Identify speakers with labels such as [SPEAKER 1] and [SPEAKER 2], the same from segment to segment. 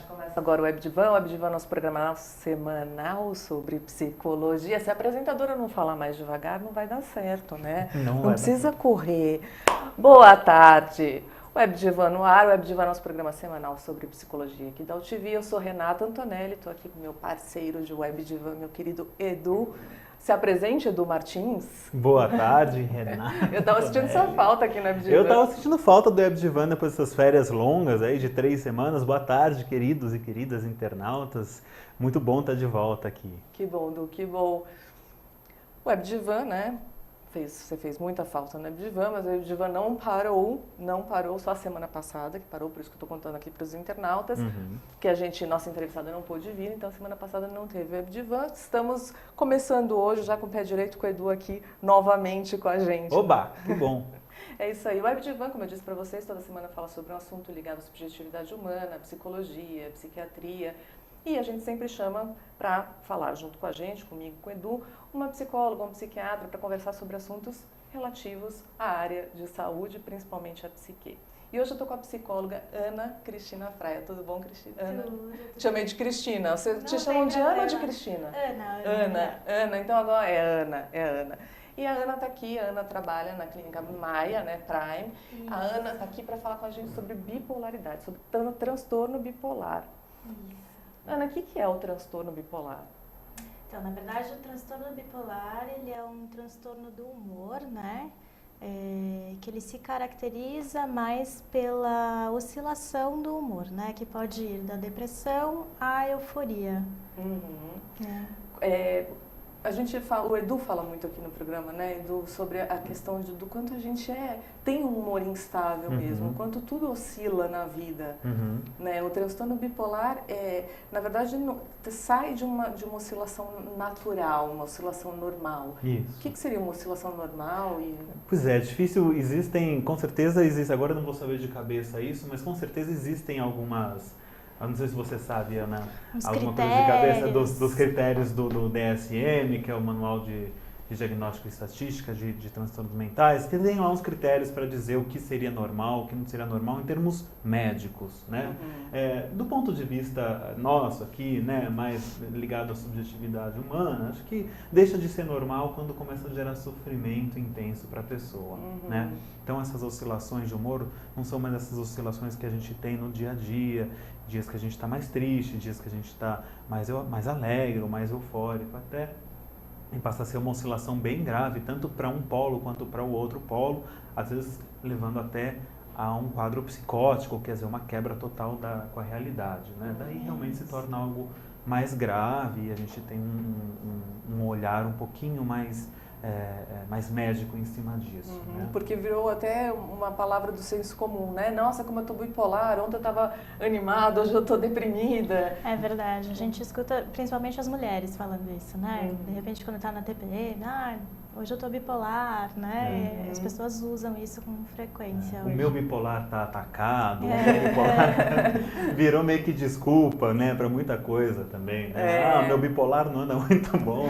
[SPEAKER 1] Começa agora o Webdivan. O Webdivan é nosso programa semanal sobre psicologia. Se a apresentadora não falar mais devagar, não vai dar certo, né? Não precisa correr. Boa tarde. Webdivan no ar. O Webdivan é nosso programa semanal sobre psicologia aqui da UTV. Eu sou Renata Antonelli, estou aqui com meu parceiro de Webdivan, meu querido Edu. Se apresente, Edu Martins.
[SPEAKER 2] Boa tarde, Renata.
[SPEAKER 1] Eu estava sentindo sua falta aqui no Webdivan.
[SPEAKER 2] Eu estava sentindo falta do Webdivan depois dessas férias longas aí de 3 semanas. Boa tarde, queridos e queridas internautas. Muito bom estar de volta aqui.
[SPEAKER 1] Que bom, Du, que bom. O Webdivan, né? Você fez muita falta no Webdivan, mas o Webdivan não parou só a semana passada, que parou, por isso que eu estou contando aqui para os internautas, que nossa entrevistada não pôde vir, então semana passada não teve Webdivan. Estamos começando hoje já com o pé direito com o Edu aqui novamente com a gente.
[SPEAKER 2] Oba, que bom!
[SPEAKER 1] É isso aí. O Webdivan, como eu disse para vocês, toda semana fala sobre um assunto ligado à subjetividade humana, psicologia, psiquiatria. E a gente sempre chama para falar junto com a gente, comigo, com o Edu, uma psicóloga, um psiquiatra, para conversar sobre assuntos relativos à área de saúde, principalmente a psique. E hoje eu estou com a psicóloga Ana Cristina Fraia. Tudo bom, Cristina? Ana?
[SPEAKER 3] Tudo.
[SPEAKER 1] Te chamei de Cristina. Te chamam de Ana ou de Cristina? Ana. Então agora é Ana. E a Ana está aqui, a Ana trabalha na clínica Maia, né, Prime. Isso. A Ana está aqui para falar com a gente sobre bipolaridade, sobre transtorno bipolar.
[SPEAKER 3] Isso.
[SPEAKER 1] Ana, o que é o transtorno bipolar?
[SPEAKER 3] Então, na verdade, o transtorno bipolar, ele é um transtorno do humor, né? Que ele se caracteriza mais pela oscilação do humor, né? Que pode ir da depressão à euforia.
[SPEAKER 1] A gente fala, o Edu fala muito aqui no programa, né, Edu, sobre a questão do quanto a gente tem um humor instável mesmo, o quanto tudo oscila na vida. Né? O transtorno bipolar, na verdade, sai de uma oscilação natural, uma oscilação normal.
[SPEAKER 2] Isso.
[SPEAKER 1] O que seria uma oscilação normal?
[SPEAKER 2] Pois é difícil, com certeza existe, agora eu não vou saber de cabeça isso, mas com certeza existem algumas... Eu não sei se você sabe, Ana, alguma coisa de cabeça dos critérios do DSM, que é o Manual de Diagnóstico e Estatística de Transtornos Mentais, que tem lá uns critérios para dizer o que seria normal, o que não seria normal em termos médicos, né? Do ponto de vista nosso aqui, né, mais ligado à subjetividade humana, acho que deixa de ser normal quando começa a gerar sofrimento intenso para a pessoa, né? Então essas oscilações de humor não são mais essas oscilações que a gente tem no dia a dia, dias que a gente está mais triste, dias que a gente está mais alegre ou mais eufórico até, e passa a ser uma oscilação bem grave, tanto para um polo quanto para o outro polo, às vezes levando até a um quadro psicótico, quer dizer, uma quebra total com a realidade, né? Daí realmente se torna algo mais grave e a gente tem um olhar um pouquinho mais médico em cima disso. Né?
[SPEAKER 1] Porque virou até uma palavra do senso comum, né? Nossa, como eu estou bipolar, ontem eu estava animada, hoje eu estou deprimida.
[SPEAKER 3] É verdade, a gente escuta principalmente as mulheres falando isso, né? De repente quando está na TPM, hoje eu estou bipolar, né? As pessoas usam isso com frequência.
[SPEAKER 2] O meu bipolar está atacado, o meu bipolar virou meio que desculpa, né, para muita coisa também. Né? Meu bipolar não anda muito bom,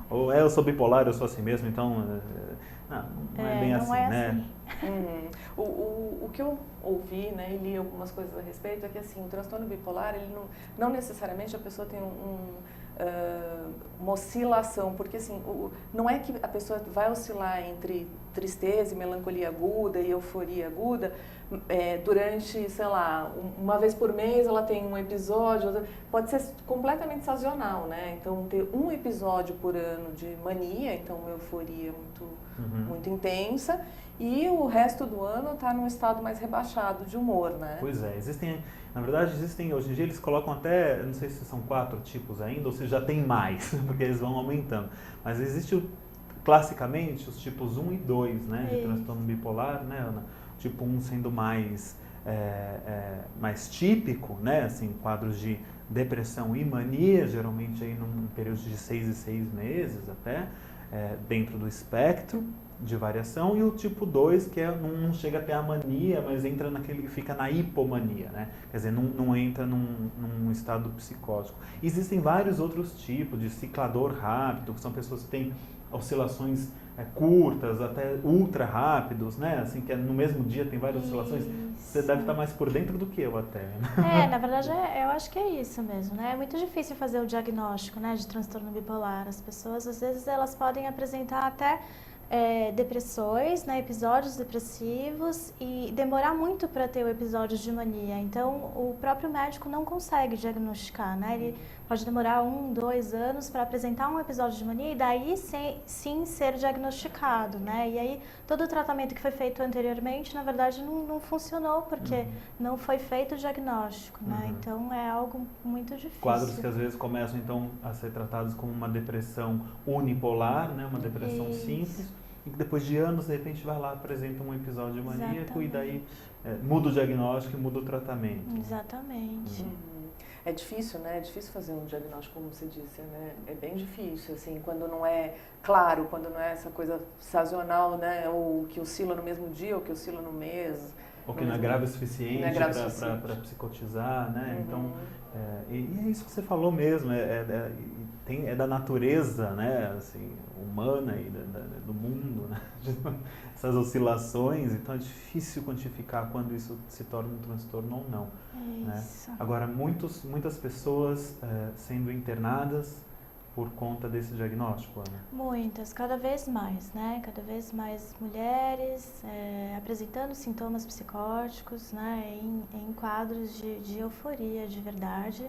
[SPEAKER 2] ou eu sou bipolar, eu sou assim mesmo, então não é bem assim, né?
[SPEAKER 1] O que eu ouvi, né, e li algumas coisas a respeito, é que assim, o transtorno bipolar, ele não necessariamente a pessoa tem uma oscilação, porque assim, não é que a pessoa vai oscilar entre tristeza e melancolia aguda e euforia aguda durante, sei lá, uma vez por mês ela tem um episódio, pode ser completamente sazonal, né? Então ter um episódio por ano de mania, então uma euforia muito intensa, e o resto do ano está num estado mais rebaixado de humor, né?
[SPEAKER 2] Pois é, na verdade hoje em dia eles colocam até, não sei se são 4 tipos ainda, ou se já tem mais, porque eles vão aumentando, mas existe classicamente os tipos 1 e 2, né, de transtorno bipolar, né, Ana? Tipo 1 sendo mais típico, né, assim, quadros de depressão e mania, geralmente aí num período de 6 e 6 meses até, dentro do espectro de variação, e o tipo 2, que não chega até a mania, mas fica na hipomania, né? Quer dizer, não entra num estado psicótico. Existem vários outros tipos de ciclador rápido, que são pessoas que têm oscilações curtas, até ultra rápidos, né? Assim, que no mesmo dia tem várias oscilações. Você deve estar mais por dentro do que eu até. Né?
[SPEAKER 3] Na verdade, eu acho que é isso mesmo, né? É muito difícil fazer o diagnóstico, né, de transtorno bipolar. As pessoas, às vezes, elas podem apresentar até depressões, né, episódios depressivos e demorar muito para ter o episódio de mania. Então, o próprio médico não consegue diagnosticar, né? Ele pode demorar 1, 2 anos para apresentar um episódio de mania e daí sim ser diagnosticado, né? E aí todo o tratamento que foi feito anteriormente, na verdade, não funcionou porque não foi feito o diagnóstico, né? Então é algo muito difícil.
[SPEAKER 2] Quadros que às vezes começam então a ser tratados como uma depressão unipolar, né? Uma depressão simples, e que depois de anos, de repente, vai lá, apresenta um episódio de maníaco e daí muda o diagnóstico e muda o tratamento.
[SPEAKER 3] Exatamente.
[SPEAKER 1] É difícil, né? É difícil fazer um diagnóstico, como você disse, né? É bem difícil, assim, quando não é claro, quando não é essa coisa sazonal, né? Ou que oscila no mesmo dia, ou que oscila no mês.
[SPEAKER 2] Ou que não é grave o suficiente para psicotizar, né? Então, e é isso que você falou mesmo, é da natureza, né? Assim, humana e do mundo, né? Essas oscilações, então é difícil quantificar quando isso se torna um transtorno ou não. Né? Agora, muitas pessoas sendo internadas por conta desse diagnóstico, Ana?
[SPEAKER 3] Muitas, cada vez mais, né? Cada vez mais mulheres apresentando sintomas psicóticos, né? Em quadros de euforia de verdade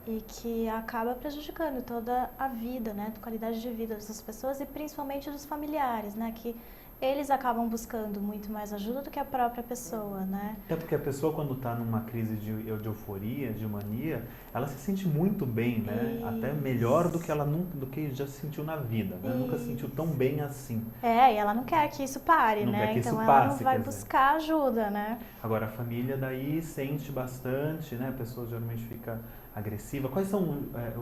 [SPEAKER 3] e que acaba prejudicando toda a vida, né? A qualidade de vida dessas pessoas e principalmente dos familiares, né? Que eles acabam buscando muito mais ajuda do que a própria pessoa, né?
[SPEAKER 2] É porque a pessoa, quando está numa crise de euforia, de mania, ela se sente muito bem, né? Até melhor do que já sentiu na vida, né? Nunca se sentiu tão bem assim.
[SPEAKER 3] E ela não quer que isso pare, né? Então ela não vai buscar ajuda, né?
[SPEAKER 2] Agora, a família daí sente bastante, né? A pessoa geralmente fica agressiva. Quais são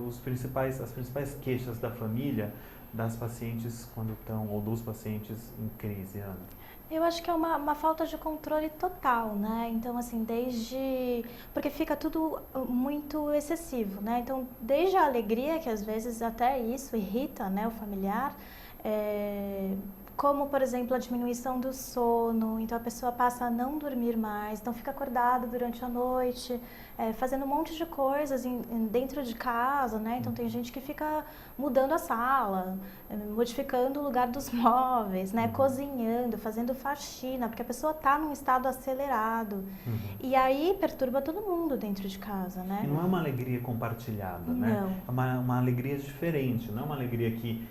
[SPEAKER 2] as principais queixas da família das pacientes quando estão, ou dos pacientes em crise, Ana?
[SPEAKER 3] Eu acho que é uma falta de controle total, né? Então, assim, porque fica tudo muito excessivo, né? Então, desde a alegria, que às vezes até isso irrita, né, o familiar, como, por exemplo, a diminuição do sono, então a pessoa passa a não dormir mais, então fica acordada durante a noite, fazendo um monte de coisas dentro de casa, né? Então tem gente que fica mudando a sala, modificando o lugar dos móveis, né? Cozinhando, fazendo faxina, porque a pessoa está num estado acelerado. E aí perturba todo mundo dentro de casa, né?
[SPEAKER 2] E não é uma alegria compartilhada, né? É uma alegria diferente, não é uma alegria que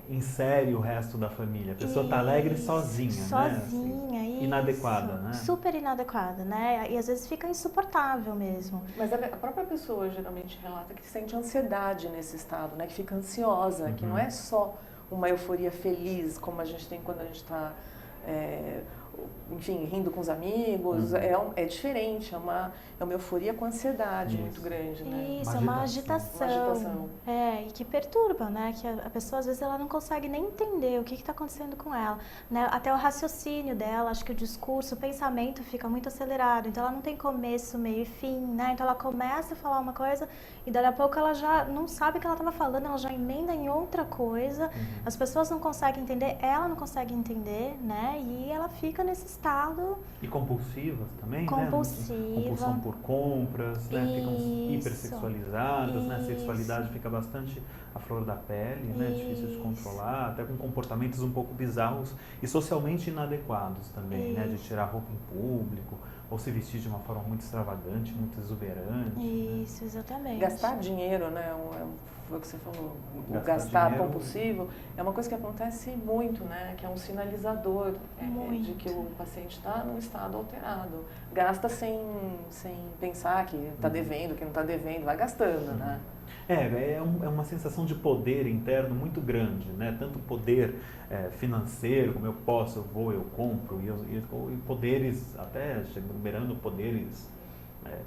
[SPEAKER 2] insere o resto da família. A pessoa está alegre sozinha, né? Assim, inadequada, né?
[SPEAKER 3] Super inadequada, né? E às vezes fica insuportável mesmo.
[SPEAKER 1] Mas a própria pessoa geralmente relata que sente ansiedade nesse estado, né? Que fica ansiosa, que não é só uma euforia feliz, como a gente tem quando a gente está, enfim, rindo com os amigos. É diferente, é uma euforia com ansiedade muito grande, né?
[SPEAKER 3] Isso, uma agitação. E que perturba, né? Que a pessoa, às vezes, ela não consegue nem entender o que está acontecendo com ela, né? Até o raciocínio dela, acho que o discurso, o pensamento fica muito acelerado. Então, ela não tem começo, meio e fim, né? Então, ela começa a falar uma coisa e, daqui a pouco, ela já não sabe o que ela estava falando, ela já emenda em outra coisa. As pessoas não conseguem entender, ela não consegue entender, né? E ela fica nesse estado...
[SPEAKER 2] E compulsivas também,
[SPEAKER 3] compulsiva.
[SPEAKER 2] Né? Compulsão por compras, né? Ficam hipersexualizadas, né? A sexualidade fica bastante à flor da pele, né? Difícil de controlar, até com comportamentos um pouco bizarros e socialmente inadequados também, né? De tirar roupa em público ou se vestir de uma forma muito extravagante, muito exuberante.
[SPEAKER 3] Isso, né? Exatamente.
[SPEAKER 1] Gastar dinheiro, né? Foi o que você falou, o gastar compulsivo é uma coisa que acontece muito, né? Que é um sinalizador de que o paciente está num estado alterado. Gasta sem pensar que está devendo, que não está devendo, vai gastando, né?
[SPEAKER 2] É uma sensação de poder interno muito grande, né? Tanto poder financeiro, como eu posso, eu vou, eu compro, e poderes, até beirando poderes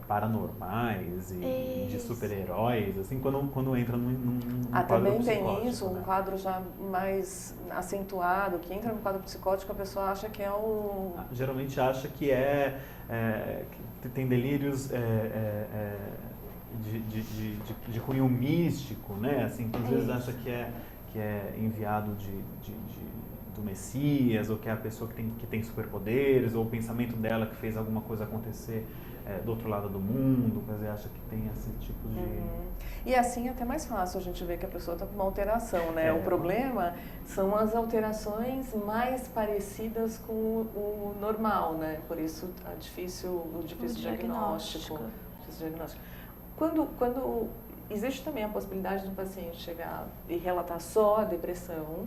[SPEAKER 2] paranormais e de super-heróis, assim, quando entra num quadro
[SPEAKER 1] também
[SPEAKER 2] psicótico.
[SPEAKER 1] Tem isso,
[SPEAKER 2] né?
[SPEAKER 1] Um quadro já mais acentuado, que entra no quadro psicótico, a pessoa acha que é o...
[SPEAKER 2] Geralmente acha que que tem delírios de cunho místico, né? Assim, às vezes acha que que é enviado do Messias, ou que é a pessoa que tem superpoderes, ou o pensamento dela que fez alguma coisa acontecer do outro lado do mundo, quer dizer, acha que tem esse tipo de...
[SPEAKER 1] E assim é até mais fácil a gente ver que a pessoa está com uma alteração, né? O problema são as alterações mais parecidas com o normal, né? Por isso o difícil diagnóstico. Quando existe também a possibilidade do paciente chegar e relatar só a depressão,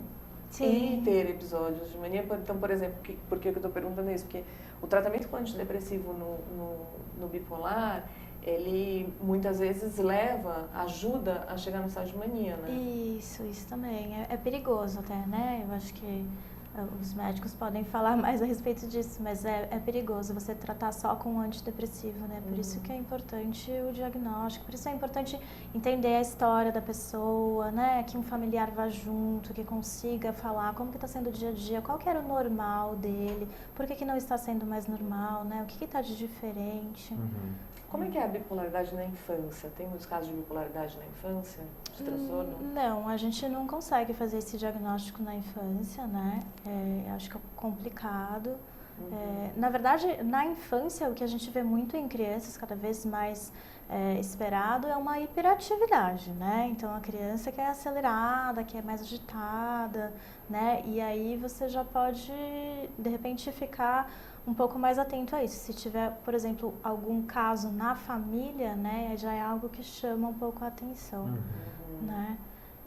[SPEAKER 3] Sim.
[SPEAKER 1] e ter episódios de mania. Então, por exemplo, por que eu estou perguntando isso? Porque o tratamento com antidepressivo no bipolar, ele muitas vezes ajuda a chegar no estágio de mania, né?
[SPEAKER 3] Isso também. É perigoso até, né? Eu acho que os médicos podem falar mais a respeito disso, mas é perigoso você tratar só com antidepressivo, né? Por isso que é importante o diagnóstico, por isso é importante entender a história da pessoa, né? Que um familiar vá junto, que consiga falar como que está sendo o dia a dia, qual que era o normal dele, por que não está sendo mais normal, né? O que está de diferente.
[SPEAKER 1] Como é que é a bipolaridade na infância? Tem muitos casos de bipolaridade na infância, de transtorno?
[SPEAKER 3] Não, a gente não consegue fazer esse diagnóstico na infância, né? Acho que é complicado. Na verdade, na infância, o que a gente vê muito em crianças, cada vez mais esperado, é uma hiperatividade, né? Então, a criança que é acelerada, que é mais agitada, né? E aí você já pode, de repente, ficar um pouco mais atento a isso. Se tiver, por exemplo, algum caso na família, né, já é algo que chama um pouco a atenção, né?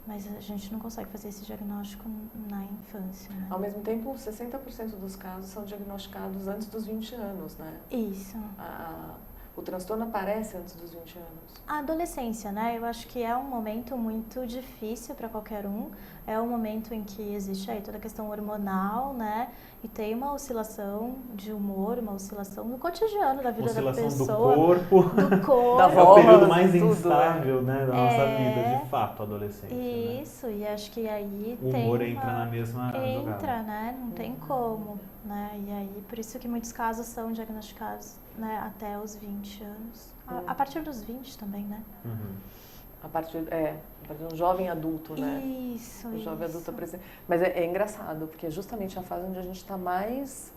[SPEAKER 3] Mas a gente não consegue fazer esse diagnóstico na infância, né?
[SPEAKER 1] Ao mesmo tempo, 60% dos casos são diagnosticados antes dos 20 anos, né?
[SPEAKER 3] Isso.
[SPEAKER 1] O transtorno aparece antes dos 20 anos.
[SPEAKER 3] A adolescência, né? Eu acho que é um momento muito difícil para qualquer um. É um momento em que existe aí toda a questão hormonal, né? E tem uma oscilação de humor, uma oscilação do cotidiano da vida da pessoa.
[SPEAKER 2] Oscilação do corpo.
[SPEAKER 3] Do corpo.
[SPEAKER 1] Da
[SPEAKER 2] É o período mais
[SPEAKER 1] tudo,
[SPEAKER 2] instável, né, da nossa vida, de fato, a adolescência.
[SPEAKER 3] Isso, e acho que aí
[SPEAKER 2] o humor entra na mesma jogada.
[SPEAKER 3] Entra, né? Não tem como, né? E aí, por isso que muitos casos são diagnosticados, né, até os 20 anos. A partir dos 20 também, né?
[SPEAKER 1] A partir de um jovem adulto, né?
[SPEAKER 3] Isso,
[SPEAKER 1] o jovem adulto presente. Mas é engraçado, porque é justamente a fase onde a gente está mais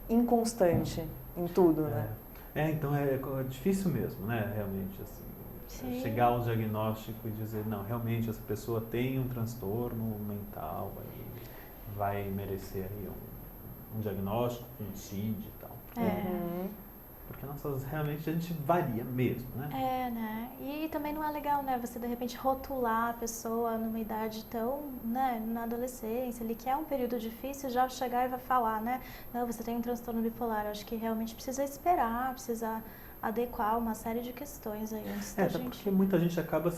[SPEAKER 1] inconstante em tudo, né?
[SPEAKER 2] Então é difícil mesmo, né? Realmente, assim, chegar ao diagnóstico e dizer, não, realmente essa pessoa tem um transtorno mental, aí vai merecer aí um diagnóstico, um CID e tal. Porque realmente a gente varia mesmo, né?
[SPEAKER 3] Né? E também não é legal, né? Você, de repente, rotular a pessoa numa idade tão, né, na adolescência, ali, que é um período difícil, já chegar e vai falar, né? Não, você tem um transtorno bipolar. Eu acho que realmente precisa esperar, precisa adequar uma série de questões aí antes da gente...
[SPEAKER 2] porque muita gente acaba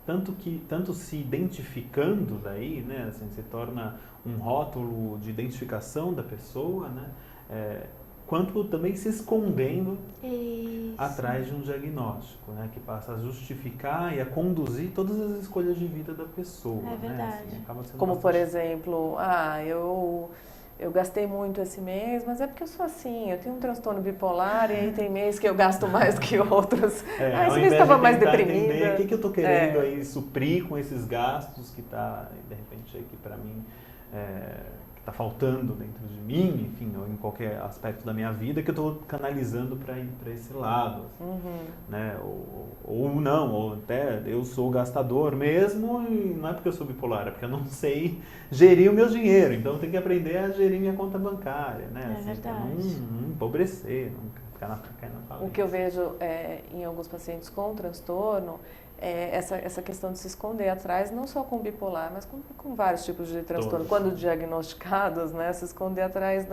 [SPEAKER 2] tanto se identificando daí, né? Assim, se torna um rótulo de identificação da pessoa, né? Quanto também se escondendo atrás de um diagnóstico, né? Que passa a justificar e a conduzir todas as escolhas de vida da pessoa.
[SPEAKER 3] É verdade.
[SPEAKER 2] Né? Assim, acaba sendo
[SPEAKER 1] como,
[SPEAKER 2] bastante...
[SPEAKER 1] por exemplo, eu gastei muito esse mês, mas é porque eu sou assim, eu tenho um transtorno bipolar e aí tem mês que eu gasto mais que outros. Esse mês estava mais deprimida.
[SPEAKER 2] O que eu estou querendo aí suprir com esesses gastos que está, de repente, aqui para mim... está faltando dentro de mim, enfim, ou em qualquer aspecto da minha vida, que eu estou canalizando para ir para esse lado, assim, né? Ou não, ou até eu sou gastador mesmo e não é porque eu sou bipolar, é porque eu não sei gerir o meu dinheiro, então eu tenho que aprender a gerir minha conta bancária, né?
[SPEAKER 3] Verdade.
[SPEAKER 2] Para não empobrecer, não ficar na falência.
[SPEAKER 1] O que eu vejo em alguns pacientes com transtorno essa questão de se esconder atrás, não só com bipolar, mas com vários tipos de transtorno.
[SPEAKER 2] Todos.
[SPEAKER 1] Quando diagnosticados, né, se esconder atrás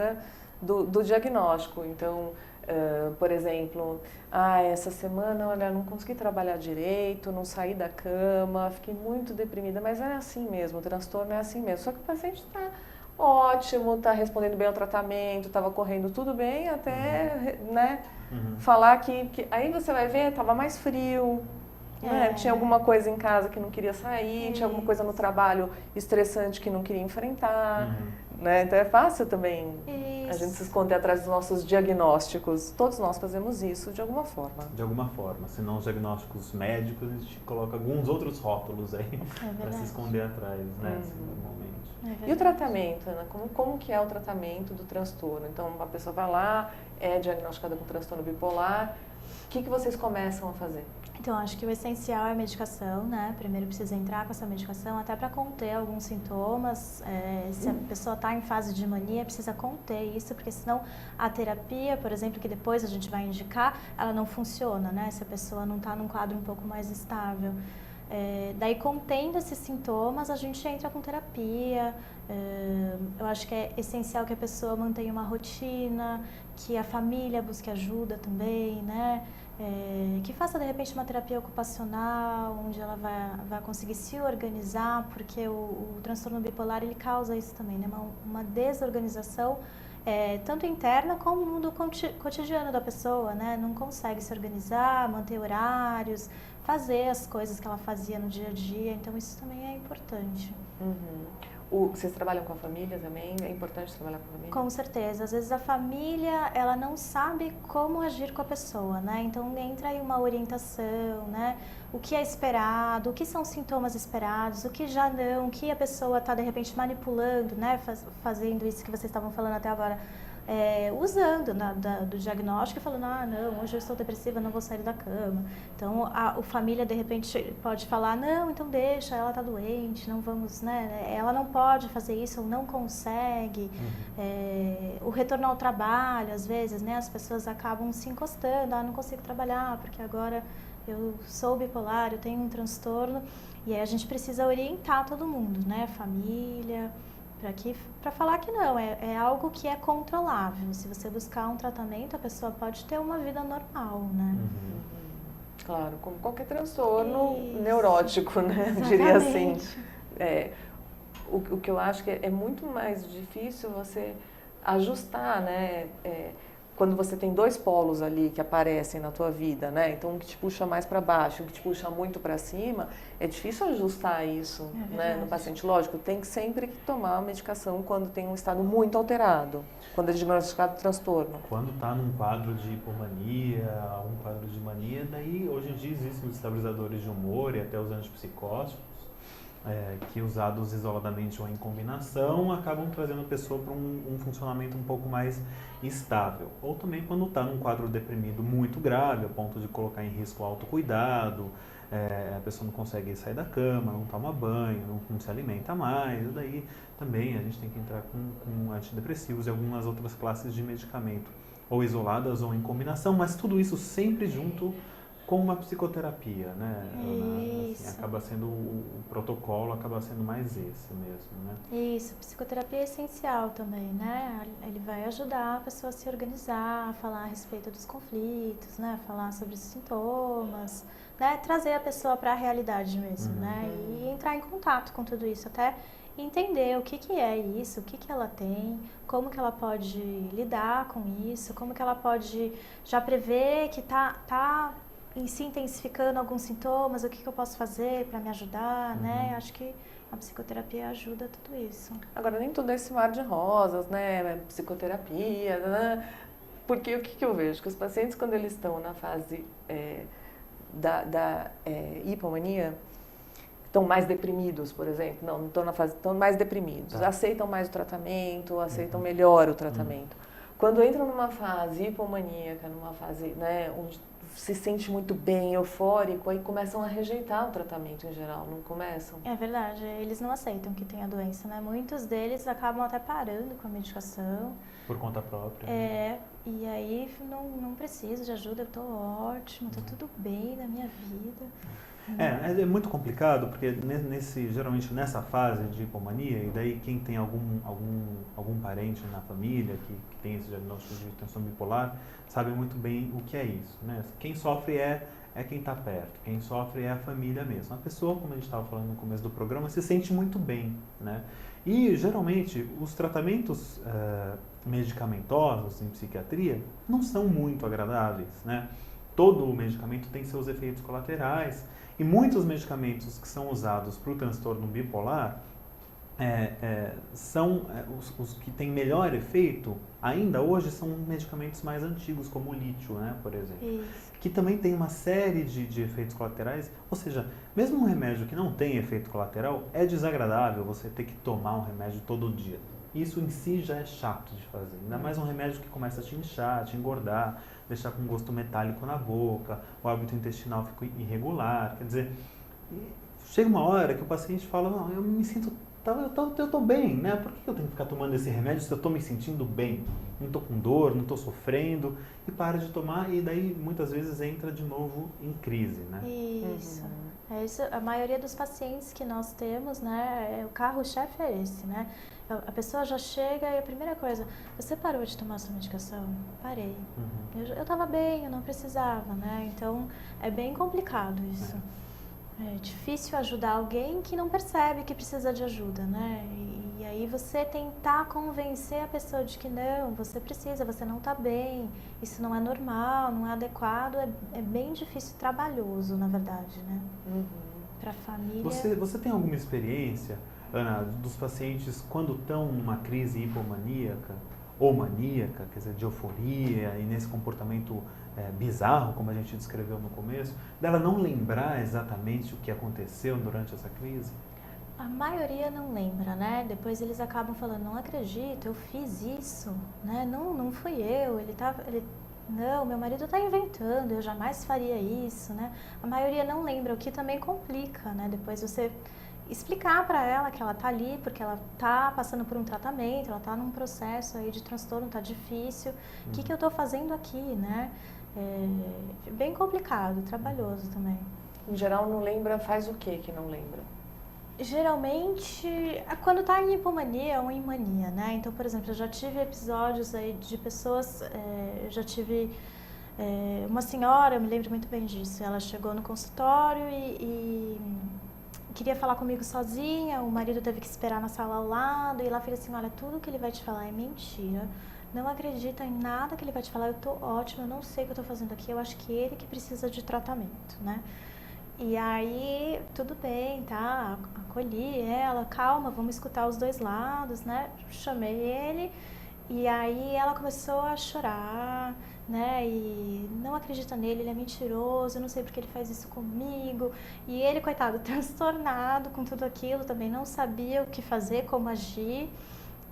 [SPEAKER 1] do diagnóstico. Então, por exemplo, essa semana, olha, não consegui trabalhar direito, não saí da cama, fiquei muito deprimida, mas é assim mesmo, o transtorno é assim mesmo. Só que o paciente está ótimo, está respondendo bem ao tratamento, estava correndo tudo bem, até né, falar que... Aí você vai ver, estava mais frio, Né? Tinha alguma coisa em casa que não queria sair, tinha alguma coisa no trabalho estressante que não queria enfrentar. Né? Então é fácil também a gente se esconder atrás dos nossos diagnósticos. Todos nós fazemos isso de alguma forma.
[SPEAKER 2] De alguma forma. Se não os diagnósticos médicos, a gente coloca alguns outros rótulos aí para se esconder atrás, né? Assim, normalmente.
[SPEAKER 1] E o tratamento, Ana? Como que é o tratamento do transtorno? Então, uma pessoa vai lá, é diagnosticada com transtorno bipolar. O que vocês começam a fazer?
[SPEAKER 3] Então, acho que o essencial é a medicação, né? Primeiro precisa entrar com essa medicação até para conter alguns sintomas. Se a pessoa está em fase de mania, precisa conter isso, porque senão a terapia, por exemplo, que depois a gente vai indicar, ela não funciona, né? Se a pessoa não está num quadro um pouco mais estável. Daí, contendo esses sintomas, a gente entra com terapia. Eu acho que é essencial que a pessoa mantenha uma rotina, que a família busque ajuda também, né? Que faça de repente uma terapia ocupacional, onde ela vai conseguir se organizar, porque o transtorno bipolar ele causa isso também, né? Uma desorganização tanto interna como no cotidiano da pessoa, né? Não consegue se organizar, manter horários, fazer as coisas que ela fazia no dia a dia, então isso também é importante.
[SPEAKER 1] Vocês trabalham com a família também? É importante trabalhar com a família?
[SPEAKER 3] Com certeza. Às vezes a família, ela não sabe como agir com a pessoa, né? Então entra aí uma orientação, né? O que é esperado, o que são sintomas esperados, o que já não, o que a pessoa está de repente manipulando, né? Fazendo isso que vocês estavam falando até agora. Usando do diagnóstico e falando, não, hoje eu estou depressiva, não vou sair da cama. Então, a família, de repente, pode falar, não, então deixa, ela está doente, não vamos, né? Ela não pode fazer isso, ou não consegue. O retorno ao trabalho, às vezes, né? As pessoas acabam se encostando, não consigo trabalhar, porque agora eu sou bipolar, eu tenho um transtorno. E aí a gente precisa orientar todo mundo, né? Família... para falar que não, é algo que é controlável. Se você buscar um tratamento, a pessoa pode ter uma vida normal, né?
[SPEAKER 1] Claro, como qualquer transtorno neurótico, né? Diria assim. O que eu acho que é muito mais difícil você ajustar, né? Quando você tem dois polos ali que aparecem na tua vida, né? Então, um que te puxa mais para baixo, um que te puxa muito para cima, é difícil ajustar isso, né, no paciente. Lógico, tem que sempre tomar a medicação quando tem um estado muito alterado, quando é diagnosticado transtorno.
[SPEAKER 2] Quando está num quadro de hipomania, um quadro de mania, daí hoje em dia existem os estabilizadores de humor e até os antipsicóticos, que usados isoladamente ou em combinação acabam trazendo a pessoa para um funcionamento um pouco mais estável. Ou também quando está num quadro deprimido muito grave, a ponto de colocar em risco o autocuidado, a pessoa não consegue sair da cama, não toma banho, não se alimenta mais, e daí também a gente tem que entrar com antidepressivos e algumas outras classes de medicamento, ou isoladas ou em combinação, mas tudo isso sempre junto com uma psicoterapia, né? Assim, acaba sendo o protocolo, acaba sendo mais esse mesmo, né?
[SPEAKER 3] Isso, psicoterapia é essencial também, né? Ele vai ajudar a pessoa a se organizar, a falar a respeito dos conflitos, né? Falar sobre os sintomas, né? Trazer a pessoa para a realidade mesmo, né? E entrar em contato com tudo isso, até entender o que é isso, o que ela tem, como que ela pode lidar com isso, como que ela pode já prever que tá se intensificando alguns sintomas, o que eu posso fazer para me ajudar, né? Acho que a psicoterapia ajuda tudo isso.
[SPEAKER 1] Agora, nem tudo é esse mar de rosas, né? Psicoterapia, né? Porque o que eu vejo? Que os pacientes, quando eles estão na fase da hipomania, estão mais deprimidos, por exemplo. Não estão na fase, estão mais deprimidos. Aceitam mais o tratamento, aceitam melhor o tratamento. Quando entram numa fase hipomaníaca, numa fase, né, onde se sente muito bem, eufórico, aí começam a rejeitar o tratamento em geral, não começam?
[SPEAKER 3] É verdade, eles não aceitam que tem a doença, né? Muitos deles acabam até parando com a medicação.
[SPEAKER 2] Por conta própria.
[SPEAKER 3] E aí não preciso de ajuda, eu tô ótimo, tá tudo bem na minha vida.
[SPEAKER 2] É muito complicado, porque geralmente nessa fase de hipomania, e daí quem tem algum parente na família que tem esse diagnóstico de transtorno bipolar, sabe muito bem o que é isso, né? Quem sofre é quem está perto, quem sofre é a família mesmo. A pessoa, como a gente estava falando no começo do programa, se sente muito bem, né? E geralmente os tratamentos medicamentosos em psiquiatria não são muito agradáveis, né? todo medicamento tem seus efeitos colaterais. E muitos medicamentos que são usados para o transtorno bipolar são os que têm melhor efeito, ainda hoje, são medicamentos mais antigos, como o lítio, né, por exemplo.
[SPEAKER 3] Isso.
[SPEAKER 2] Que também tem uma série de efeitos colaterais. Ou seja, mesmo um remédio que não tem efeito colateral, é desagradável você ter que tomar um remédio todo dia. Isso em si já é chato de fazer. Ainda mais um remédio que começa a te inchar, te engordar, deixar com gosto metálico na boca, o hábito intestinal fica irregular. Quer dizer, chega uma hora que o paciente fala, não, eu me sinto, eu tô bem, né? Por que eu tenho que ficar tomando esse remédio se eu estou me sentindo bem? Não estou com dor, não estou sofrendo, e para de tomar, e daí muitas vezes entra de novo em crise, né?
[SPEAKER 3] Isso. É isso. A maioria dos pacientes que nós temos, né, o carro-chefe é esse, né? A pessoa já chega e a primeira coisa, você parou de tomar sua medicação? Parei. Eu estava bem, eu não precisava, né? Então, é bem complicado isso. É difícil ajudar alguém que não percebe que precisa de ajuda, né? E aí você tentar convencer a pessoa de que não, você precisa, você não está bem, isso não é normal, não é adequado, é bem difícil e trabalhoso, na verdade, né? Para a família...
[SPEAKER 2] Você tem alguma experiência, Ana, dos pacientes quando estão numa crise hipomaníaca ou maníaca, quer dizer, de euforia e nesse comportamento bizarro, como a gente descreveu no começo, dela não lembrar exatamente o que aconteceu durante essa crise?
[SPEAKER 3] A maioria não lembra, né? Depois eles acabam falando, não acredito, eu fiz isso, né? Não fui eu, não, meu marido está inventando, eu jamais faria isso, né? A maioria não lembra, o que também complica, né? Depois você explicar para ela que ela está ali porque ela está passando por um tratamento, ela está num processo aí de transtorno, está difícil, o que eu estou fazendo aqui, né? É bem complicado, trabalhoso também.
[SPEAKER 1] Em geral, não lembra, faz o que não lembra?
[SPEAKER 3] Geralmente, quando está em hipomania ou em mania, né? Então, por exemplo, eu já tive episódios aí de pessoas, eu já tive uma senhora, eu me lembro muito bem disso, ela chegou no consultório e queria falar comigo sozinha, o marido teve que esperar na sala ao lado, e ela fez assim, olha, tudo que ele vai te falar é mentira, não acredita em nada que ele vai te falar, eu tô ótima, eu não sei o que eu tô fazendo aqui, eu acho que ele que precisa de tratamento, né? E aí, tudo bem, tá, acolhi ela, calma, vamos escutar os dois lados, né? Chamei ele, e aí ela começou a chorar, né, e não acredita nele, ele é mentiroso, eu não sei porque ele faz isso comigo, e ele, coitado, transtornado com tudo aquilo, também não sabia o que fazer, como agir,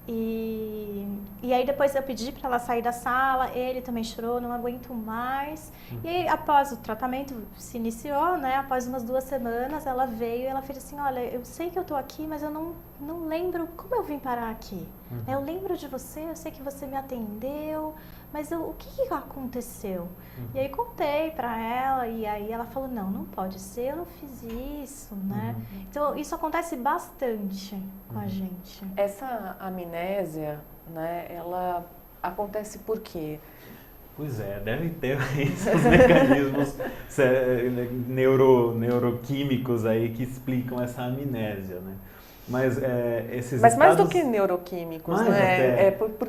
[SPEAKER 3] e aí depois eu pedi para ela sair da sala, ele também chorou, não aguento mais, e aí após o tratamento se iniciou, né, após umas 2 semanas, ela veio e ela fez assim, olha, eu sei que eu tô aqui, mas eu não lembro como eu vim parar aqui, eu lembro de você, eu sei que você me atendeu, mas o que aconteceu? E aí contei pra ela, e aí ela falou, não pode ser, eu não fiz isso, né? Então isso acontece bastante com a gente.
[SPEAKER 1] Essa amnésia, né, ela acontece por quê?
[SPEAKER 2] Pois é, devem ter esses mecanismos neuroquímicos aí que explicam essa amnésia, né? Mas esses
[SPEAKER 1] Mas mais
[SPEAKER 2] estados...
[SPEAKER 1] do que neuroquímicos,
[SPEAKER 2] mais
[SPEAKER 1] né? Por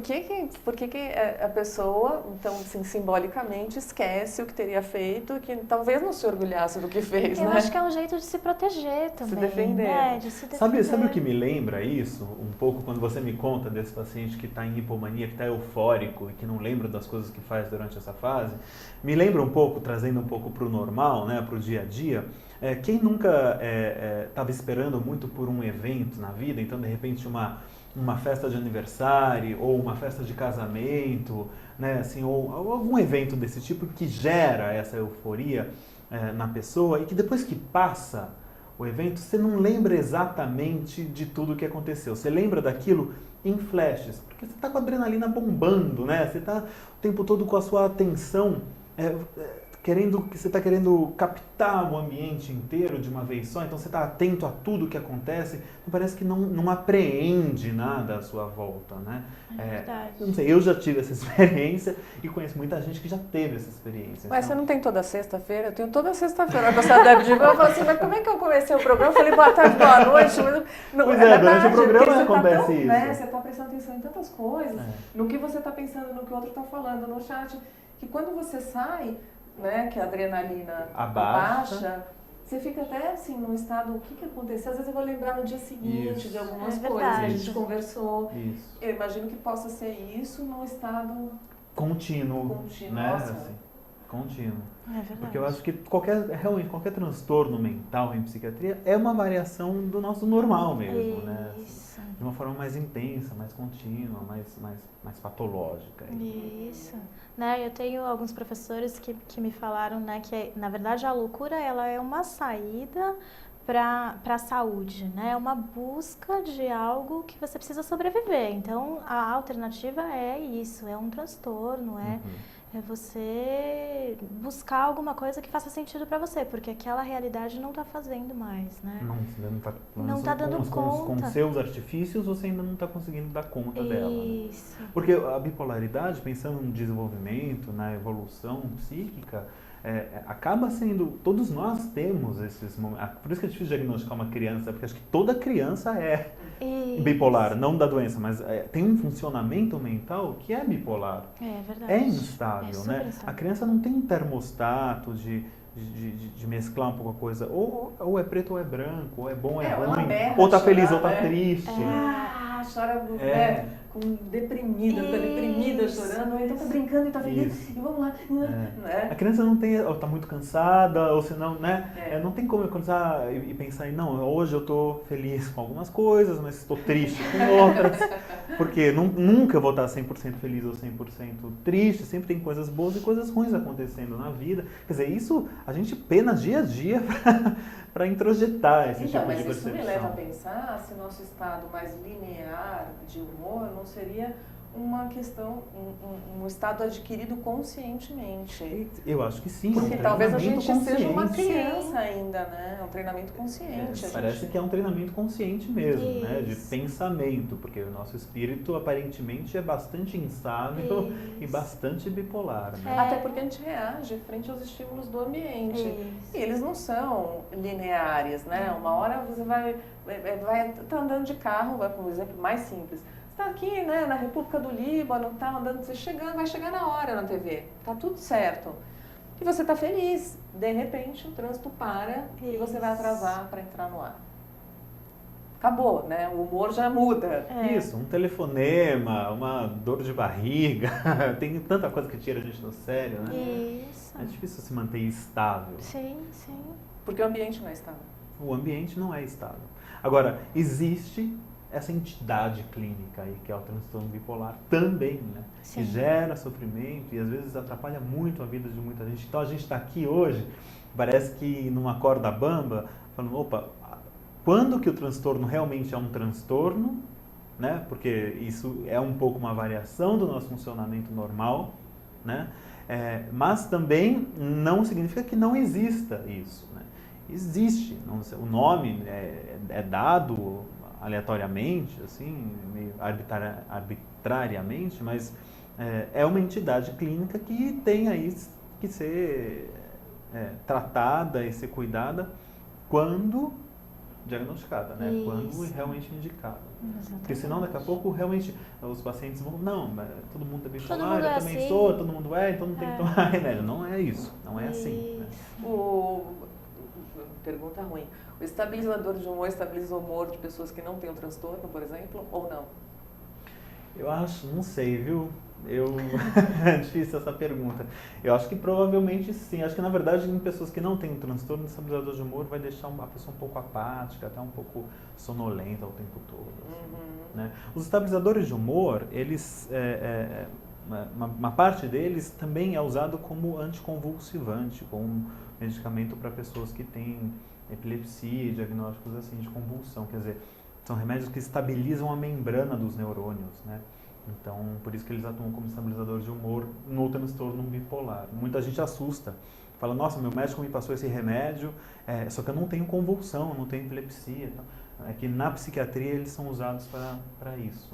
[SPEAKER 1] que a pessoa, então, assim, simbolicamente, esquece o que teria feito, que talvez não se orgulhasse do que fez,
[SPEAKER 3] Eu
[SPEAKER 1] né?
[SPEAKER 3] acho que é um jeito de se proteger também.
[SPEAKER 1] Se defender.
[SPEAKER 3] Né? De se defender.
[SPEAKER 2] Sabe o que me lembra isso? Um pouco quando você me conta desse paciente que está em hipomania, que está eufórico e que não lembra das coisas que faz durante essa fase. Me lembra um pouco, trazendo um pouco para o normal, né, para o dia a dia. Quem nunca estava esperando muito por um evento na vida, então de repente uma festa de aniversário ou uma festa de casamento, né, assim, ou algum evento desse tipo que gera essa euforia na pessoa e que depois que passa o evento, você não lembra exatamente de tudo o que aconteceu. Você lembra daquilo em flashes, porque você está com a adrenalina bombando, né? Você está o tempo todo com a sua atenção você está querendo captar o ambiente inteiro de uma vez só, então você está atento a tudo que acontece, parece que não apreende nada à sua volta, né?
[SPEAKER 3] É verdade.
[SPEAKER 2] Não sei, eu já tive essa experiência e conheço muita gente que já teve essa experiência.
[SPEAKER 1] Mas você não tem toda sexta-feira? Eu tenho toda sexta-feira. A pessoa deve de eu falo assim, mas como é que eu comecei o programa? Eu falei, boa tarde, boa noite.
[SPEAKER 2] Pois é, durante o programa acontece isso.
[SPEAKER 1] Né, você está prestando atenção em tantas coisas, no que você está pensando, no que o outro está falando, no chat, que quando você sai, né, que a adrenalina abaixa, você fica até assim num estado, o que aconteceu? Às vezes eu vou lembrar no dia seguinte de algumas coisas que a gente conversou.
[SPEAKER 2] Isso.
[SPEAKER 1] Eu imagino que possa ser isso num estado
[SPEAKER 2] contínuo, né?
[SPEAKER 1] Nossa.
[SPEAKER 2] Assim, contínuo.
[SPEAKER 3] É verdade.
[SPEAKER 2] Porque eu acho que realmente qualquer transtorno mental em psiquiatria é uma variação do nosso normal mesmo, né?
[SPEAKER 3] Isso.
[SPEAKER 2] Assim, de uma forma mais intensa, mais contínua, mais patológica.
[SPEAKER 3] Isso. Né, eu tenho alguns professores que me falaram, né, que na verdade a loucura ela é uma saída para a saúde, né? É uma busca de algo que você precisa sobreviver. Então a alternativa é isso, é um transtorno, é você buscar alguma coisa que faça sentido para você, porque aquela realidade não está fazendo mais, né?
[SPEAKER 2] Não está
[SPEAKER 3] dando conta.
[SPEAKER 2] Com seus artifícios, você ainda não está conseguindo dar conta dela.
[SPEAKER 3] Isso.
[SPEAKER 2] Né? Porque a bipolaridade, pensando no desenvolvimento, na evolução psíquica, acaba sendo... Todos nós temos esses momentos. Por isso que é difícil diagnosticar uma criança, porque acho que toda criança é bipolar, não da doença, mas tem um funcionamento mental que é bipolar.
[SPEAKER 3] É verdade.
[SPEAKER 2] É instável, né?
[SPEAKER 3] Instável.
[SPEAKER 2] A criança não tem um termostato de mesclar um pouco a coisa. Ou é preto ou é branco, ou é bom ou é ruim. Ou tá feliz ou tá triste.
[SPEAKER 1] Chora deprimida, fica deprimida, chorando, ou então tá brincando e tá feliz, e vamos lá.
[SPEAKER 2] A criança não tem, ou tá muito cansada, ou senão, né? Não tem como eu começar e pensar em, não, hoje eu tô feliz com algumas coisas, mas estou triste com outras. Porque nunca vou estar 100% feliz ou 100% triste, sempre tem coisas boas e coisas ruins acontecendo na vida. Quer dizer, isso a gente pena dia a dia para introjetar esse tipo de percepção.
[SPEAKER 1] Mas isso me leva a pensar se o nosso estado mais linear de humor não seria uma questão, um estado adquirido conscientemente.
[SPEAKER 2] Eu acho que sim.
[SPEAKER 1] Porque talvez a gente seja uma
[SPEAKER 2] consciente.
[SPEAKER 1] criança ainda, né? É um treinamento consciente.
[SPEAKER 2] Parece que é um treinamento consciente mesmo,
[SPEAKER 3] Isso.
[SPEAKER 2] né? De pensamento, porque o nosso espírito aparentemente é bastante instável e bastante bipolar. Né?
[SPEAKER 1] Até porque a gente reage frente aos estímulos do ambiente. E eles não são lineares, né? Uma hora você vai tá andando de carro, vai para um exemplo mais simples. Você está aqui, né, na República do Líbano, tá andando, você vai chegar na hora na TV, tá tudo certo. E você está feliz. De repente, o trânsito para e você vai atrasar para entrar no ar. Acabou, né? O humor já muda.
[SPEAKER 2] Isso, um telefonema, uma dor de barriga, tem tanta coisa que tira a gente do sério, né?
[SPEAKER 3] Isso.
[SPEAKER 2] É difícil se manter estável.
[SPEAKER 3] Sim.
[SPEAKER 1] Porque o ambiente não é estável.
[SPEAKER 2] O ambiente não é estável. Agora, existe essa entidade clínica aí, que é o transtorno bipolar também, né? Que gera sofrimento e às vezes atrapalha muito a vida de muita gente. Então a gente está aqui hoje, parece que numa corda bamba, falando, opa, quando que o transtorno realmente é um transtorno, né? Porque isso é um pouco uma variação do nosso funcionamento normal, né? Mas também não significa que não exista isso, né? Existe, o nome é dado aleatoriamente, assim, meio arbitrariamente, mas é uma entidade clínica que tem aí que ser tratada e ser cuidada quando diagnosticada, né? Quando realmente indicada.
[SPEAKER 3] Exatamente.
[SPEAKER 2] Porque senão daqui a pouco realmente os pacientes vão, não, todo mundo é bipolar,
[SPEAKER 3] Todo mundo
[SPEAKER 2] eu
[SPEAKER 3] é
[SPEAKER 2] também
[SPEAKER 3] assim.
[SPEAKER 2] sou, todo mundo então não tem que tomar remédio. Não é isso, não é assim. Né?
[SPEAKER 1] Pergunta ruim. O estabilizador de humor estabiliza o humor de pessoas que não têm o transtorno, por exemplo, ou não?
[SPEAKER 2] Eu acho, não sei, viu? É difícil essa pergunta. Eu acho que provavelmente sim. Acho que na verdade em pessoas que não têm um transtorno, o estabilizador de humor vai deixar a pessoa um pouco apática, até um pouco sonolenta o tempo todo. Assim, né? Os estabilizadores de humor, eles, uma parte deles também é usado como anticonvulsivante, como medicamento para pessoas que têm epilepsia, diagnósticos assim de convulsão. Quer dizer, são remédios que estabilizam a membrana dos neurônios, né? Então, por isso que eles atuam como estabilizador de humor no transtorno bipolar. Muita gente assusta. Fala, nossa, meu médico me passou esse remédio, só que eu não tenho convulsão, eu não tenho epilepsia. Então, é que na psiquiatria eles são usados para isso.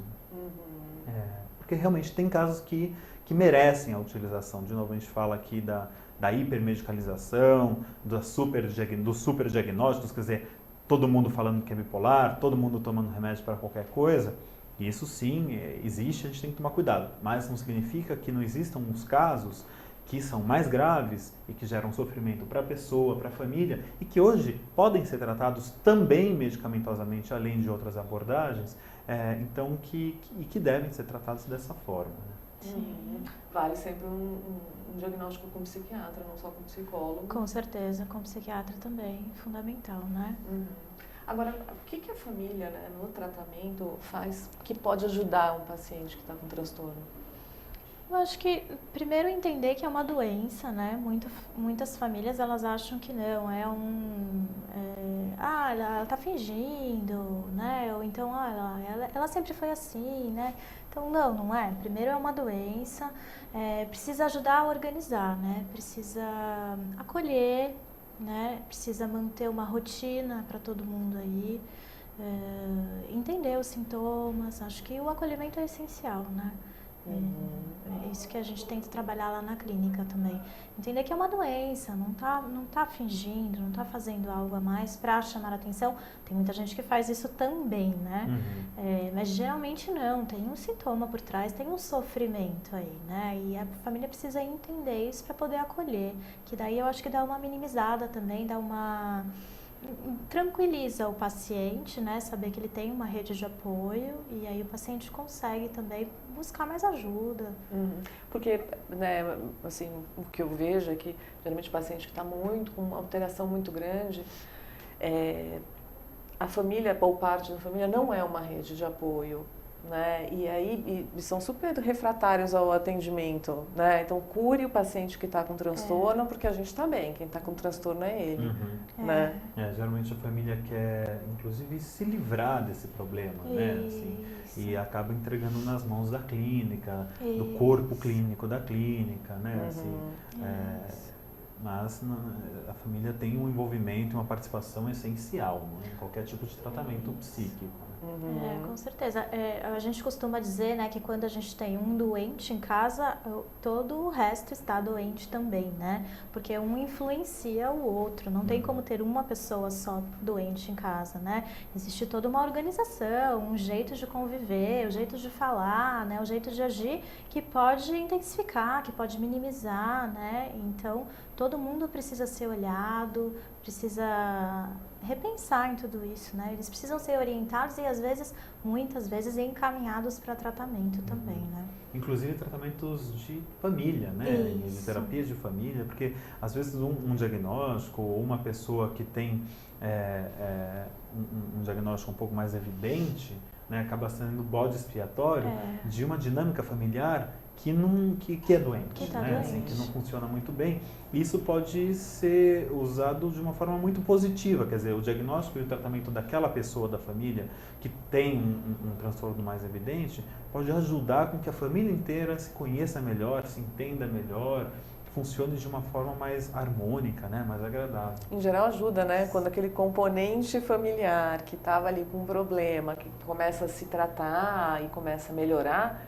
[SPEAKER 2] Porque realmente tem casos que merecem a utilização. De novo, a gente fala aqui da hipermedicalização, dos superdiagnósticos, quer dizer, todo mundo falando que é bipolar, todo mundo tomando remédio para qualquer coisa. E isso sim, existe, a gente tem que tomar cuidado. Mas não significa que não existam uns casos que são mais graves e que geram sofrimento para a pessoa, para a família, e que hoje podem ser tratados também medicamentosamente, além de outras abordagens, então que devem ser tratados dessa forma.
[SPEAKER 1] Sim. Vale sempre um diagnóstico com psiquiatra, não só com psicólogo.
[SPEAKER 3] Com certeza, com psiquiatra também, fundamental, né?
[SPEAKER 1] Agora, o que a família, né, no tratamento faz que pode ajudar um paciente que está com transtorno?
[SPEAKER 3] Eu acho que, primeiro, entender que é uma doença, né? Muitas famílias, elas acham que não, ela tá fingindo, né? Ou então, ela sempre foi assim, né? Então, não é. Primeiro, é uma doença, precisa ajudar a organizar, né? Precisa acolher, né? Precisa manter uma rotina para todo mundo aí, entender os sintomas. Acho que o acolhimento é essencial, né? É isso que a gente tenta trabalhar lá na clínica também. Entender que é uma doença, não tá fingindo, não tá fazendo algo a mais para chamar a atenção. Tem muita gente que faz isso também, né? Mas geralmente não, tem um sintoma por trás, tem um sofrimento aí, né? E a família precisa entender isso para poder acolher. Que daí eu acho que dá uma minimizada também, tranquiliza o paciente, né? Saber que ele tem uma rede de apoio e aí o paciente consegue também buscar mais ajuda.
[SPEAKER 1] Porque, né, assim, o que eu vejo é que geralmente o paciente que está com uma alteração muito grande, a família ou parte da família não é uma rede de apoio, né? E aí são super refratários ao atendimento, né? Então cure o paciente que está com transtorno, porque a gente está bem, quem está com transtorno é ele, né?
[SPEAKER 2] Geralmente a família quer, inclusive, se livrar desse problema, né? Assim, e acaba entregando nas mãos da clínica, do corpo clínico da clínica, né? Assim, mas a família tem um envolvimento, uma participação essencial, né, em qualquer tipo de tratamento psíquico.
[SPEAKER 3] Com certeza. A gente costuma dizer, né, que quando a gente tem um doente em casa, todo o resto está doente também, né? Porque um influencia o outro. Não tem como ter uma pessoa só doente em casa, né? Existe toda uma organização, um jeito de conviver, um jeito de falar, né, um jeito de agir que pode intensificar, que pode minimizar, né? Então, todo mundo precisa ser olhado, precisa repensar em tudo isso, né? Eles precisam ser orientados e, às vezes, muitas vezes, encaminhados para tratamento também, né?
[SPEAKER 2] Inclusive tratamentos de família, né? De terapias de família, porque, às vezes, um diagnóstico ou uma pessoa que tem um diagnóstico um pouco mais evidente, né, acaba sendo bode expiatório de uma dinâmica familiar que é doente, né? Assim, que não funciona muito bem. Isso pode ser usado de uma forma muito positiva, quer dizer, o diagnóstico e o tratamento daquela pessoa da família que tem um transtorno mais evidente pode ajudar com que a família inteira se conheça melhor, se entenda melhor, funcione de uma forma mais harmônica, né? Mais agradável.
[SPEAKER 1] Em geral ajuda, né? Quando aquele componente familiar que estava ali com um problema, que começa a se tratar e começa a melhorar,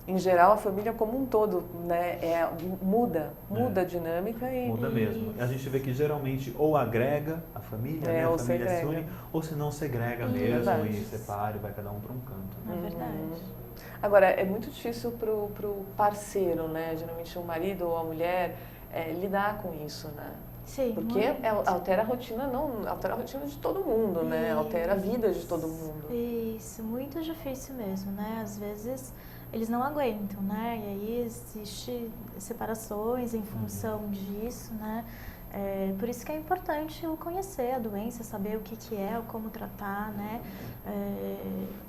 [SPEAKER 1] em geral a família como um todo, né, muda a dinâmica e...
[SPEAKER 2] Muda mesmo. A gente vê que geralmente ou agrega a família, né? A família se une, ou se não segrega mesmo e separa e vai cada um para um canto.
[SPEAKER 3] Né? É verdade.
[SPEAKER 1] Agora, é muito difícil pro parceiro, né? Geralmente o marido ou a mulher lidar com isso, né?
[SPEAKER 3] Sim.
[SPEAKER 1] Porque altera a rotina, altera a rotina de todo mundo, né? Altera a vida de todo mundo.
[SPEAKER 3] Isso, muito difícil mesmo, né? Às vezes eles não aguentam, né? E aí existe separações em função disso, né? Por isso que é importante conhecer a doença, saber o que é, como tratar, né?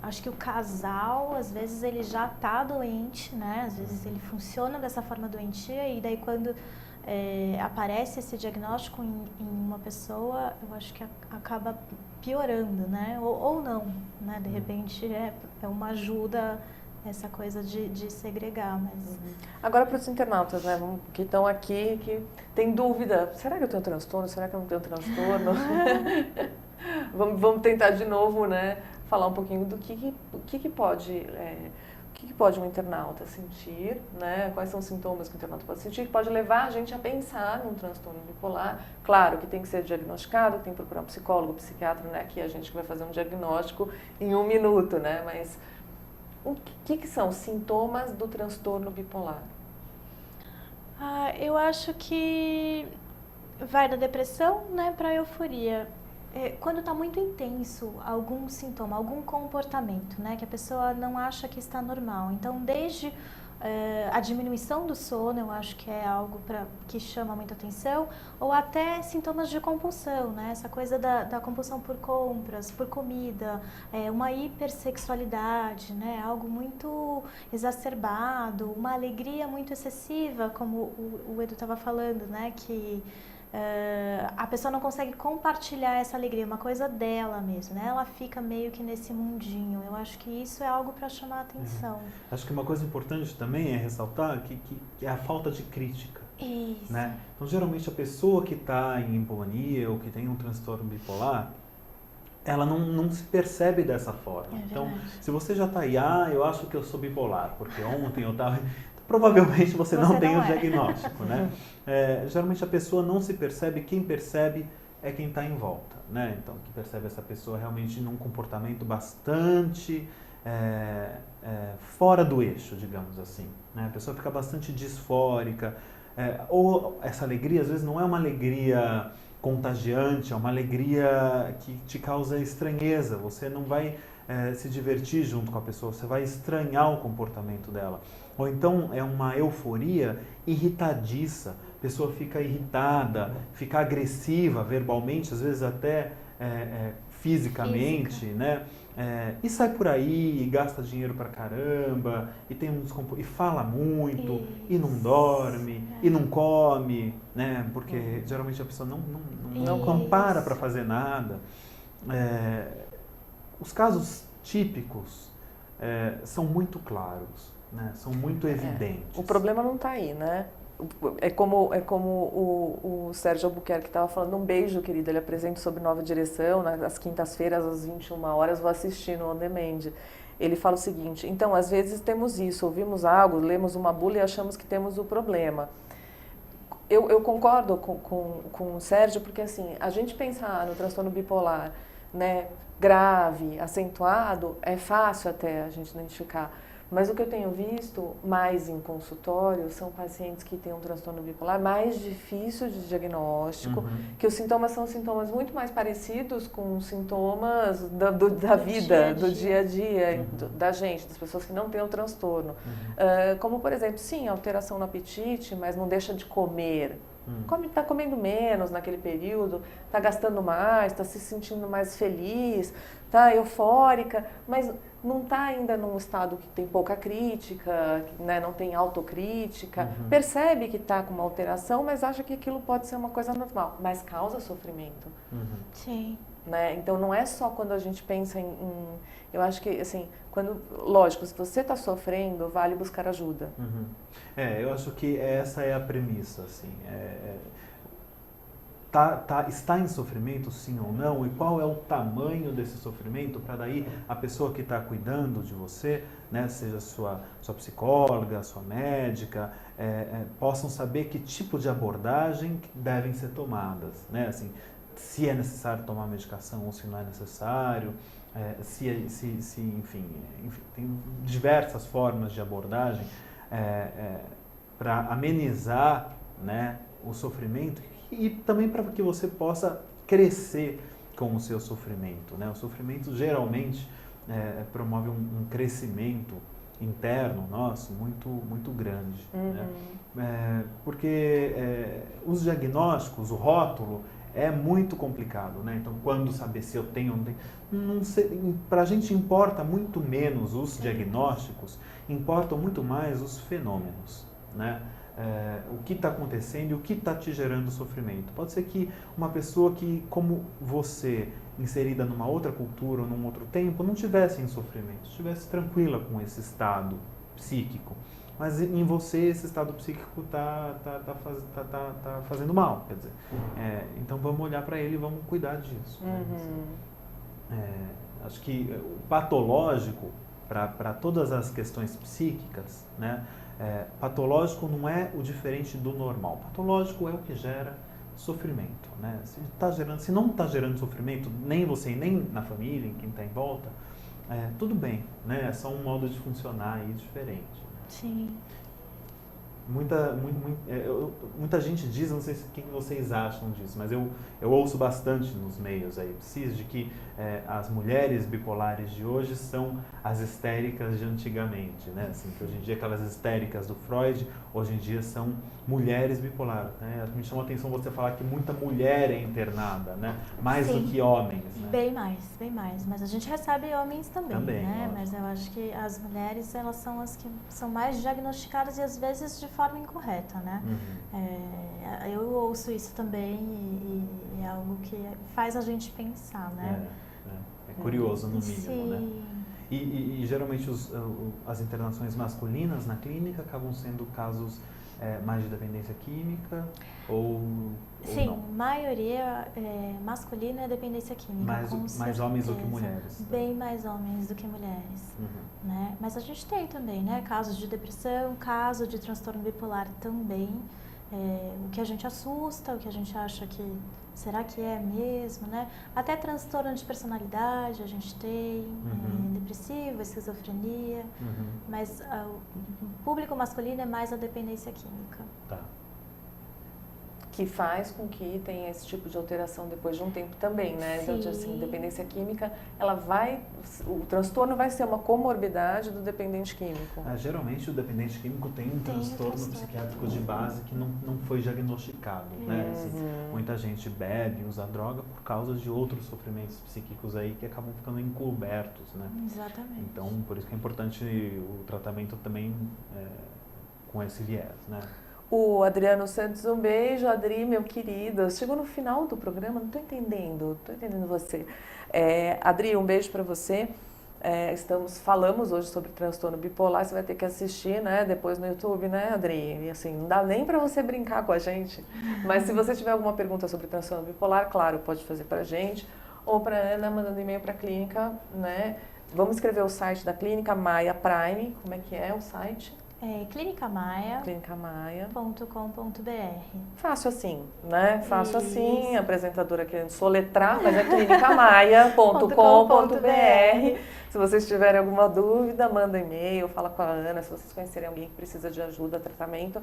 [SPEAKER 3] Acho que o casal, às vezes, ele já está doente, né? Às vezes ele funciona dessa forma doentia e daí quando aparece esse diagnóstico em uma pessoa, eu acho que acaba piorando, né? Ou não, né? De repente é uma ajuda essa coisa de segregar, mas...
[SPEAKER 1] Agora para os internautas, né, que estão aqui, que tem dúvida, será que eu tenho transtorno? Será que eu não tenho transtorno? vamos tentar de novo, né, falar um pouquinho do que pode um internauta sentir, né, quais são os sintomas que o internauta pode sentir, que pode levar a gente a pensar num transtorno bipolar. Claro que tem que ser diagnosticado, tem que procurar um psicólogo, psiquiatra, né, aqui a gente vai fazer um diagnóstico em 1 minuto, né, mas... O que são sintomas do transtorno bipolar?
[SPEAKER 3] Eu acho que vai da depressão, né, para a euforia. Quando está muito intenso algum sintoma, algum comportamento, né, que a pessoa não acha que está normal. Então, desde a diminuição do sono, eu acho que é algo que chama muita atenção, ou até sintomas de compulsão, né, essa coisa da compulsão por compras, por comida, uma hipersexualidade, né, algo muito exacerbado, uma alegria muito excessiva, como o Edu estava falando, né, que a pessoa não consegue compartilhar essa alegria, uma coisa dela mesmo, né? Ela fica meio que nesse mundinho. Eu acho que isso é algo para chamar a atenção.
[SPEAKER 2] Acho que uma coisa importante também é ressaltar que é a falta de crítica.
[SPEAKER 3] Isso.
[SPEAKER 2] Né? Então, geralmente, a pessoa que está em hipomania ou que tem um transtorno bipolar, ela não se percebe dessa forma. Então, se você já está aí, eu acho que eu sou bipolar, porque ontem eu estava... Provavelmente você não tem o diagnóstico, né? Geralmente a pessoa não se percebe, quem percebe é quem está em volta, né? Então, quem percebe essa pessoa realmente num comportamento bastante fora do eixo, digamos assim, né? A pessoa fica bastante disfórica, ou essa alegria, às vezes, não é uma alegria contagiante, é uma alegria que te causa estranheza, você não vai se divertir junto com a pessoa, você vai estranhar o comportamento dela. Ou então é uma euforia irritadiça, a pessoa fica irritada, fica agressiva verbalmente, às vezes até fisicamente, né? E sai por aí, e gasta dinheiro pra caramba, e fala muito, e não dorme, e não come, né? Porque geralmente a pessoa não para para fazer nada. Os casos típicos são muito claros, né? São muito evidentes.
[SPEAKER 1] O problema não está aí, né? É como o Sérgio Albuquerque estava falando, um beijo, querido, ele apresenta sobre Nova Direção, às quintas-feiras, às 21 horas, vou assistir no On Demand. Ele fala o seguinte, então, às vezes temos isso, ouvimos algo, lemos uma bula e achamos que temos o problema. Eu concordo com o Sérgio, porque assim, a gente pensar no transtorno bipolar, né, grave, acentuado, é fácil até a gente identificar. Mas o que eu tenho visto mais em consultório são pacientes que têm um transtorno bipolar mais difícil de diagnóstico, que os sintomas são sintomas muito mais parecidos com sintomas da vida, do dia a dia, da gente, das pessoas que não têm o transtorno. Como, por exemplo, sim, alteração no apetite, mas não deixa de comer. Está comendo menos naquele período, está gastando mais, está se sentindo mais feliz, está eufórica, mas não está ainda num estado que tem pouca crítica, né, não tem autocrítica, percebe que está com uma alteração, mas acha que aquilo pode ser uma coisa normal, mas causa sofrimento.
[SPEAKER 3] Sim.
[SPEAKER 1] Né? Então não é só quando a gente pensa eu acho que assim, lógico, se você está sofrendo, vale buscar ajuda.
[SPEAKER 2] Eu acho que essa é a premissa, assim, está em sofrimento, sim ou não, e qual é o tamanho desse sofrimento, para daí a pessoa que está cuidando de você, né, seja sua psicóloga, sua médica, possam saber que tipo de abordagem devem ser tomadas, né, assim, se é necessário tomar medicação ou se não é necessário, enfim, tem diversas formas de abordagem para amenizar, né, o sofrimento e também para que você possa crescer com o seu sofrimento, né? O sofrimento geralmente promove um crescimento interno nosso muito grande, né? Porque os diagnósticos, o rótulo é muito complicado, né? Então, quando saber se eu tenho ou não tenho, para a gente importa muito menos os diagnósticos, importam muito mais os fenômenos, né? O que está acontecendo e o que está te gerando sofrimento. Pode ser que uma pessoa que, como você, inserida numa outra cultura ou num outro tempo, não tivesse em sofrimento, estivesse tranquila com esse estado psíquico. Mas em você esse estado psíquico tá fazendo mal, quer dizer. Então vamos olhar para ele e vamos cuidar disso. Acho que o patológico, para todas as questões psíquicas, né? Patológico não é o diferente do normal. Patológico é o que gera sofrimento, né? Se não está gerando sofrimento, nem você, nem na família, em quem está em volta, tudo bem, né? É só um modo de funcionar aí diferente.
[SPEAKER 3] Sim.
[SPEAKER 2] muita gente diz, não sei o que vocês acham disso, mas eu ouço bastante nos meios aí, de que as mulheres bipolares de hoje são as histéricas de antigamente, né? Assim, que hoje em dia aquelas histéricas do Freud, hoje em dia são mulheres bipolares, né? Me chamou a atenção você falar que muita mulher é internada, né? Mais
[SPEAKER 3] Sim,
[SPEAKER 2] do que homens, né?
[SPEAKER 3] Bem mais. Mas a gente recebe homens também, né?
[SPEAKER 2] Lógico.
[SPEAKER 3] Mas eu acho que as mulheres, elas são as que são mais diagnosticadas e às vezes de forma incorreta, né?
[SPEAKER 2] Uhum.
[SPEAKER 3] Eu ouço isso também e é algo que faz a gente pensar, né?
[SPEAKER 2] É curioso, no mínimo,
[SPEAKER 3] Sim.
[SPEAKER 2] né? E geralmente as internações masculinas na clínica acabam sendo casos mais de dependência química ou
[SPEAKER 3] Sim,
[SPEAKER 2] não?
[SPEAKER 3] maioria masculina é dependência química.
[SPEAKER 2] Mais homens do que mulheres. Tá?
[SPEAKER 3] Bem mais homens do que mulheres.
[SPEAKER 2] Uhum.
[SPEAKER 3] Né? Mas a gente tem também, né? Casos de depressão, caso de transtorno bipolar também. O que a gente assusta, o que a gente acha que será que é mesmo, né? Até transtorno de personalidade a gente tem, depressivo, esquizofrenia, mas o público masculino é mais a dependência química.
[SPEAKER 2] Tá.
[SPEAKER 1] Que faz com que tenha esse tipo de alteração depois de um tempo também, né?
[SPEAKER 3] Sim.
[SPEAKER 1] Então, assim, dependência química, o transtorno vai ser uma comorbidade do dependente químico.
[SPEAKER 2] Geralmente o dependente químico tem um transtorno psiquiátrico de base que não foi diagnosticado, né? Assim, muita gente bebe, usa droga por causa de outros sofrimentos psíquicos aí que acabam ficando encobertos, né?
[SPEAKER 3] Exatamente.
[SPEAKER 2] Então, por isso que é importante o tratamento também com esse viés, né?
[SPEAKER 1] O Adriano Santos, um beijo. Adri, meu querido, chegou no final do programa, não estou entendendo você. Adri, um beijo para você. Falamos hoje sobre transtorno bipolar, você vai ter que assistir, né, depois no YouTube, né, Adri? E assim, não dá nem para você brincar com a gente, mas se você tiver alguma pergunta sobre transtorno bipolar, claro, pode fazer para a gente, ou para a Ana, mandando e-mail para a clínica, né? Vamos escrever o site da clínica, Maia Prime, como é que é o site?
[SPEAKER 3] Clinicamaia.com.br.
[SPEAKER 1] Fácil assim, né? Fácil assim, a apresentadora querendo soletrar, mas é clinicamaia.com.br. Se vocês tiverem alguma dúvida, manda e-mail, fala com a Ana. Se vocês conhecerem alguém que precisa de ajuda, tratamento,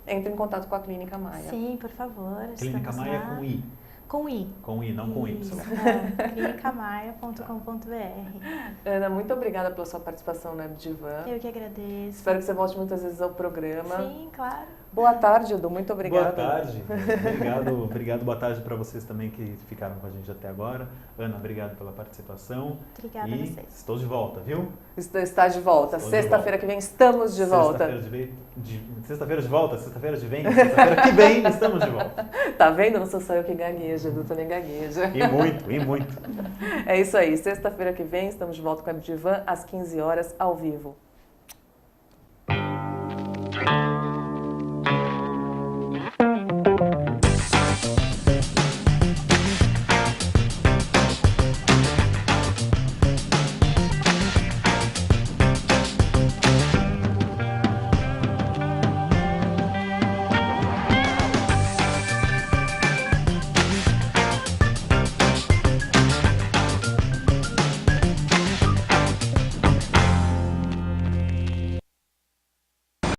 [SPEAKER 1] entre em contato com a Clínica Maia.
[SPEAKER 3] Sim, por favor.
[SPEAKER 2] Clínica Maia com I.
[SPEAKER 3] Com I.
[SPEAKER 2] Com I, não com Y.
[SPEAKER 3] Clinicamaia.com.br.
[SPEAKER 1] Ana, muito obrigada pela sua participação na Divã.
[SPEAKER 3] Eu que agradeço.
[SPEAKER 1] Espero que você volte muitas vezes ao programa.
[SPEAKER 3] Sim, claro.
[SPEAKER 1] Boa tarde, Edu. Muito obrigada.
[SPEAKER 2] Boa tarde. Obrigado. Boa tarde para vocês também que ficaram com a gente até agora. Ana, obrigado pela participação.
[SPEAKER 3] Obrigada a vocês.
[SPEAKER 2] Estou de volta, viu?
[SPEAKER 1] Está de volta. Sexta-feira que vem estamos de volta.
[SPEAKER 2] Sexta-feira de volta, sexta-feira que vem estamos de volta.
[SPEAKER 1] Tá vendo? Não sou só eu que gagueja, Edu também gagueja.
[SPEAKER 2] E muito.
[SPEAKER 1] É isso aí. Sexta-feira que vem estamos de volta com a Divã às 15 horas ao vivo.